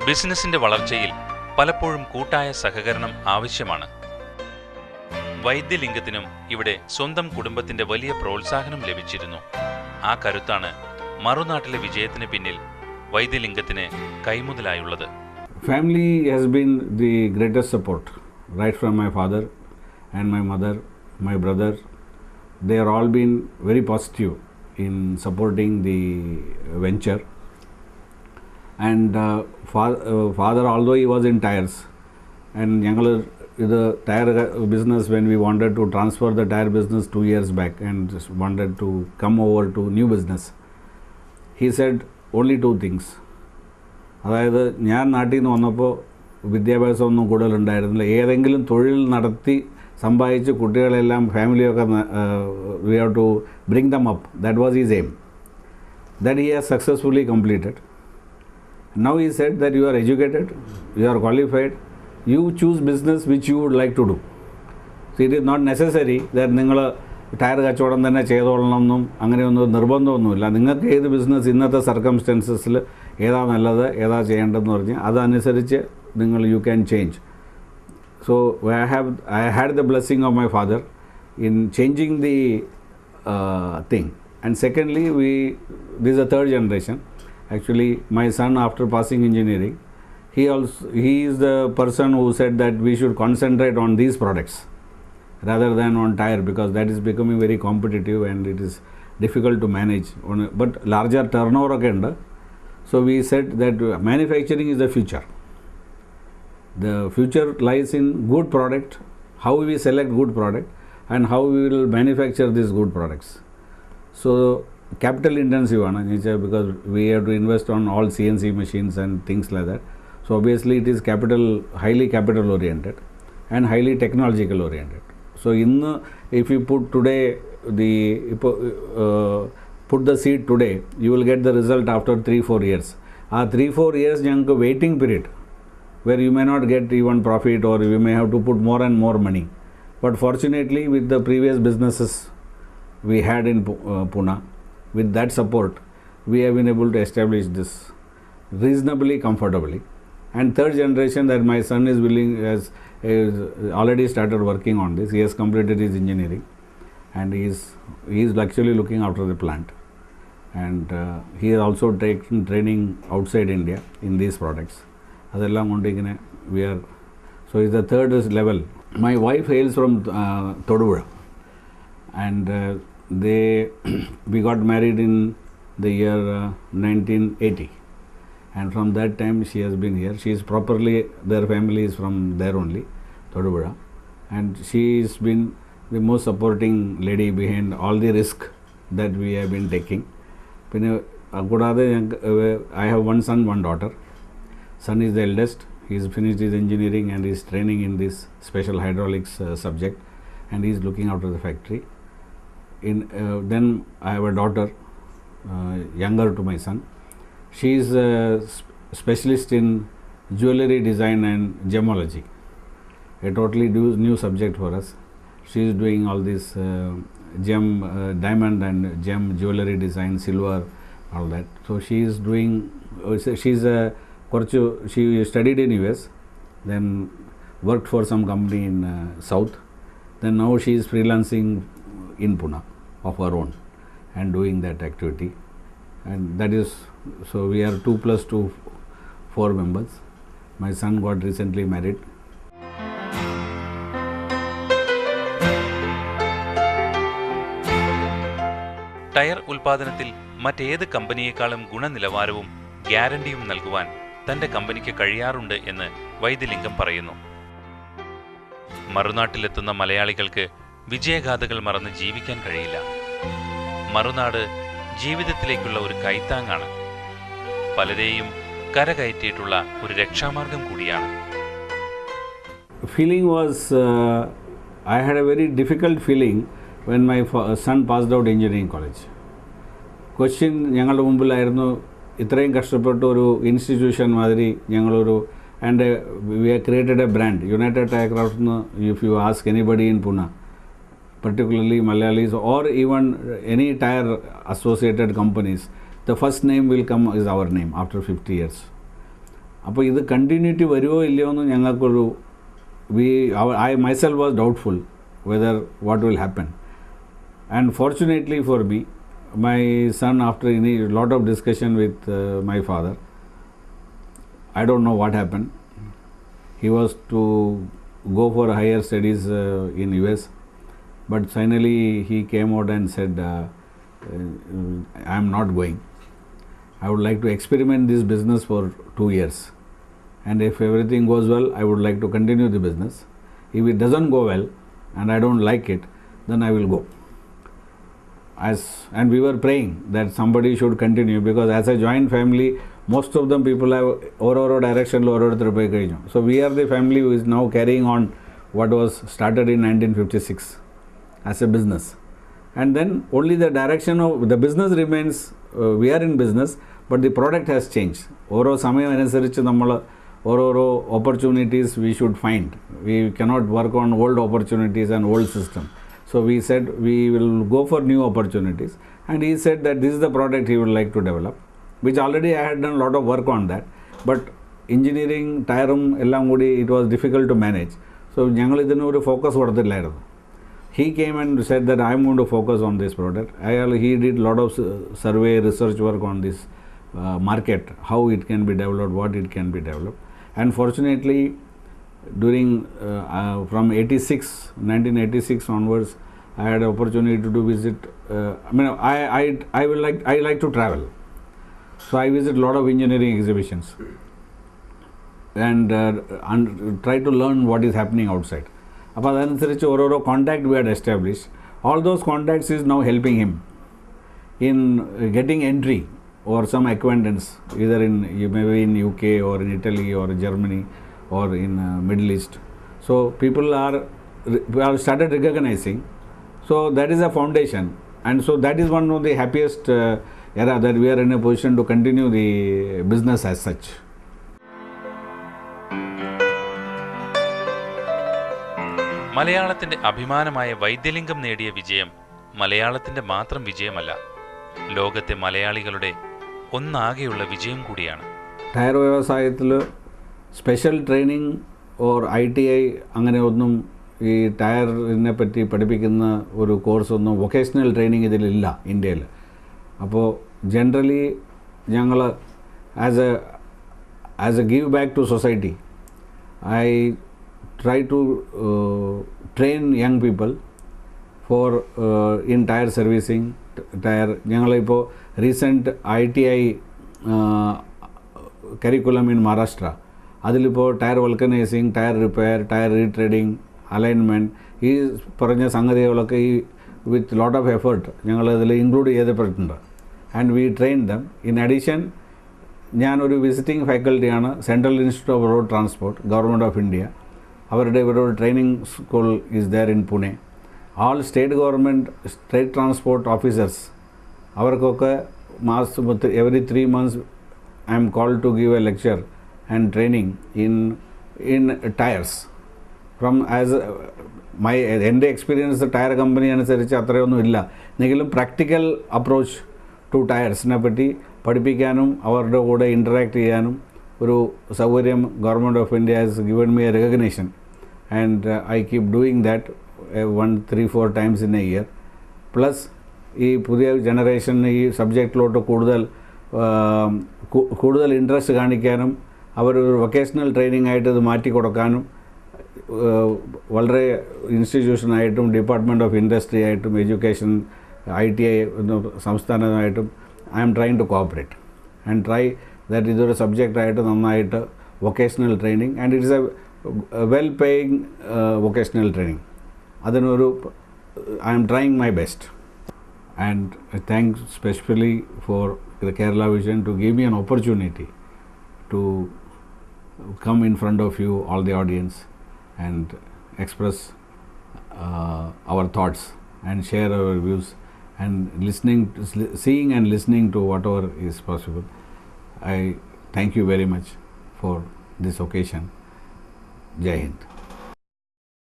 ബിസിനസിന്റെ വളർച്ചയിൽ പലപ്പോഴും കൂട്ടായ സഹകരണം ആവശ്യമാണ്. വൈദ്യലിംഗത്തിനും ഇവിടെ സ്വന്തം കുടുംബത്തിന്റെ വലിയ പ്രോത്സാഹനം ലഭിച്ചിരുന്നു. ആ കരുത്താണ് മറുനാട്ടിലെ വിജയത്തിന് പിന്നിൽ വൈദ്യലിംഗത്തിന് കൈമുതലായുള്ളത്. Family has been the greatest support, right from my father and my mother, my brother. They are all been very positive in supporting the venture. And father, although he was in tires, and ഞങ്ങൾ ഇത് tyre business, when we wanted to transfer the tire business 2 years back and just wanted to come over to new business, he said only 2 things. അതായത് ഞാൻ നാട്ടിൽ നിന്ന് വന്നപ്പോൾ വിദ്യാഭ്യാസമൊന്നും കൂടുതലുണ്ടായിരുന്നില്ല. ഏതെങ്കിലും തൊഴിൽ നടത്തി സമ്പാദിച്ച് കുട്ടികളെല്ലാം ഫാമിലിയൊക്കെ we have to bring them up. That was his aim. That he has successfully completed. Now he said that you are educated, you are qualified, you choose business which you would like to do. So it is not necessary that നിങ്ങൾ tyre കച്ചവടം തന്നെ ചെയ്തോളണമെന്നും അങ്ങനെയൊന്നും നിർബന്ധമൊന്നുമില്ല. നിങ്ങൾക്ക് ഏത് business ഇന്നത്തെ സർക്കംസ്റ്റൻസസിൽ ഏതാ നല്ലത്, ഏതാ ചെയ്യേണ്ടതെന്ന് പറഞ്ഞ് അതനുസരിച്ച് നിങ്ങൾ you can change. So I had the blessing of my father in changing the thing. And secondly, this is a third generation. Actually, my son, after passing engineering, he is the person who said that we should concentrate on these products rather than on tire, because that is becoming very competitive and it is difficult to manage. But larger turnover ഒക്കെ ഉണ്ട്. So we said that manufacturing is the future. The future lies in good product, how we select good product and how we will manufacture these good products. So capital intensive ആണ് because we have to invest on all CNC machines and things like that. So obviously it is highly capital oriented and highly technological oriented. So if you put today put the seed today, you will get the result after 3-4 years. 3-4 years ഞങ്ങൾക്ക് waiting period where you may not get even profit or you may have to put more and more money. But fortunately, with the previous businesses we had in Pune, with that support, we have been able to establish this reasonably comfortably. And third generation, that my son is has already started working on this. He has completed his engineering and he is actually looking after the plant. And he has also taken training outside India in these products. അതെല്ലാം കൊണ്ട് ഇങ്ങനെ so is the third level. My wife hails from Thodupuzha, and we got married in the year 1980, and from that time she has been here. She is properly, their family is from there only, Thodupuzha, and she has been the most supporting lady behind all the risk that we have been taking. കൂടാതെ I have one son, one daughter. Son is the eldest. He has finished his engineering and is training in this special hydraulics subject, and he is looking after the factory. Then I have a daughter, younger to my son. She is a specialist in jewelry design and gemology, a totally new subject for us. She is doing all this diamond and gem jewelry design, silver, all that. So she is doing, she studied in US, then worked for some company in South. Then now she is freelancing in Pune of her own and doing that activity. And that is, so we are 2 + 2, 4 members. My son got recently married. Tyre ഉൽപാദനത്തിൽ മറ്റേത് കമ്പനിയേക്കാളും ഗുണനിലവാരവും ഗ്യാരണ്ടിയും നൽകുവാൻ തന്റെ കമ്പനിക്ക് കഴിയാറുണ്ട് എന്ന് വൈദ്യലിംഗം പറയുന്നു. മറുനാട്ടിലെത്തുന്ന മലയാളികൾക്ക് വിജയഗാഥകൾ മറന്ന് ജീവിക്കാൻ കഴിയില്ല. മറുനാട് ജീവിതത്തിലേക്കുള്ള ഒരു കൈത്താങ്ങാണ്. പലരെയും കരകയറ്റിയിട്ടുള്ള ഒരു രക്ഷാമാർഗം കൂടിയാണ്. Feeling was, I had a very difficult feeling when my son passed out engineering college. Question ഞങ്ങളുടെ മുമ്പിലായിരുന്നു, ഇത്രയും കഷ്ടപ്പെട്ട ഒരു ഇൻസ്റ്റിറ്റ്യൂഷൻ മാതിരി ഞങ്ങളൊരു, and we have created a brand, United Tirecraft. If you ask anybody in Pune, particularly Malayalis or even any tire associated companies, the first name will come is our name after 50 years. അപ്പോൾ ഇത് continuity വരുമോ ഇല്ലയോ എന്ന് ഞങ്ങൾക്കൊരു I myself was doubtful whether what will happen. And fortunately for me, my son, after a lot of discussion with my father, I don't know what happened. He was to go for higher studies in US, but finally he came out and said, I am not going. I would like to experiment this business for 2 years. And if everything goes well, I would like to continue the business. If it doesn't go well and I don't like it, then I will go. And we were praying that somebody should continue, because as a joint family, most of them people have oro direction lo oro poi kayinju. So we are the family who is now carrying on what was started in 1956 as a business. And then only the direction of the business remains, we are in business, but the product has changed. Oro samayam anusarichu nammal ഓരോരോ opportunities we should find. We cannot work on old opportunities and old system. So we said we will go for new opportunities, and he said that this is the product he would like to develop, which already I had done a lot of work on that, but engineering ടയറും എല്ലാം കൂടി it was difficult to manage. So ഞങ്ങൾ ഇതിനൊരു focus കൊടുത്തില്ലായിരുന്നു. He came and said that I am going to focus on this product. He did a lot of survey research work on this market, how it can be developed, what it can be developed. And fortunately, during from 1986 onwards, I had an opportunity to visit. I like to travel, so I visit a lot of engineering exhibitions and try to learn what is happening outside. അപ്പോൾ അതനുസരിച്ച് ഓരോരോ contact we had established. All those contacts is now helping him in getting entry or some acquaintance, either maybe in UK or in Italy or Germany or in Middle East. So people are started recognizing. So that is a foundation, and so that is one of the happiest era that we are in a position to continue the business as such. മലയാളത്തിന്റെ അഭിമാനമായ വൈദ്യലിംഗം നേടിയ വിജയം മലയാളത്തിന്റെ മാത്രം വിജയമല്ല, ലോകത്തെ മലയാളികളുടെ ഒന്നാകെയുള്ള വിജയം കൂടിയാണ്. ടയർ വ്യവസായത്തിൽ സ്പെഷ്യൽ ട്രെയിനിങ് ഓർ ITI അങ്ങനെ ഒന്നും ഈ ടയറിനെ പറ്റി പഠിപ്പിക്കുന്ന ഒരു കോഴ്സൊന്നും വൊക്കേഷണൽ ട്രെയിനിങ് ഇതിലില്ല ഇന്ത്യയിൽ. അപ്പോൾ ജനറലി ഞങ്ങൾ as a give back to society, I try to train young people for in tire servicing. Tire ഞങ്ങളിപ്പോൾ recent ITI curriculum in Maharashtra, അതിലിപ്പോൾ tyre vulcanising, tyre repair, tyre retreading, alignment, ഈ പറഞ്ഞ സംഗതികളൊക്കെ ഈ with lot of effort ഞങ്ങളതിൽ include ചെയ്തിട്ടുണ്ട്. And we train them. In addition ഞാനൊരു visiting ഫാക്കൽറ്റിയാണ് central institute of road transport, government of India. അവരുടെ ഇവരുടെ training school is there in Pune. All state government state transport officers, അവർക്കൊക്കെ every 3 months I am called to give a lecture and training in tires. From as എൻ്റെ experience tyre company അനുസരിച്ച് അത്രയൊന്നും ഇല്ല, എന്നെങ്കിലും practical approach to ടയർസിനെ പറ്റി പഠിപ്പിക്കാനും അവരുടെ കൂടെ ഇൻറ്ററാക്ട് ചെയ്യാനും ഒരു സൗകര്യം government of India has given me A recognition, and I keep doing that 1-3-4 times in a year. Plus ഈ പുതിയ ജനറേഷൻ ഈ സബ്ജക്റ്റിലോട്ട് കൂടുതൽ ഇൻട്രസ്റ്റ് കാണിക്കാനും അവരൊരു വൊക്കേഷണൽ ട്രെയിനിങ് ആയിട്ട് ഇത് മാറ്റി കൊടുക്കാനും വളരെ ഇൻസ്റ്റിറ്റ്യൂഷനായിട്ടും ഡിപ്പാർട്ട്മെൻറ്റ് ഓഫ് ഇൻഡസ്ട്രി ആയിട്ടും എഡ്യൂക്കേഷൻ ITI സംസ്ഥാനമായിട്ടും I am trying to cooperate and try that ഇതൊരു സബ്ജക്റ്റായിട്ട് നന്നായിട്ട് vocational training, and it's a well paying vocational training. അതിനൊരു I am trying my best. And I thank specially for the Kerala Vision to give me an opportunity to come in front of you, all the audience, and express our thoughts and share our views, and seeing and listening to whatever is possible. I thank you very much for this occasion. Jai Hind.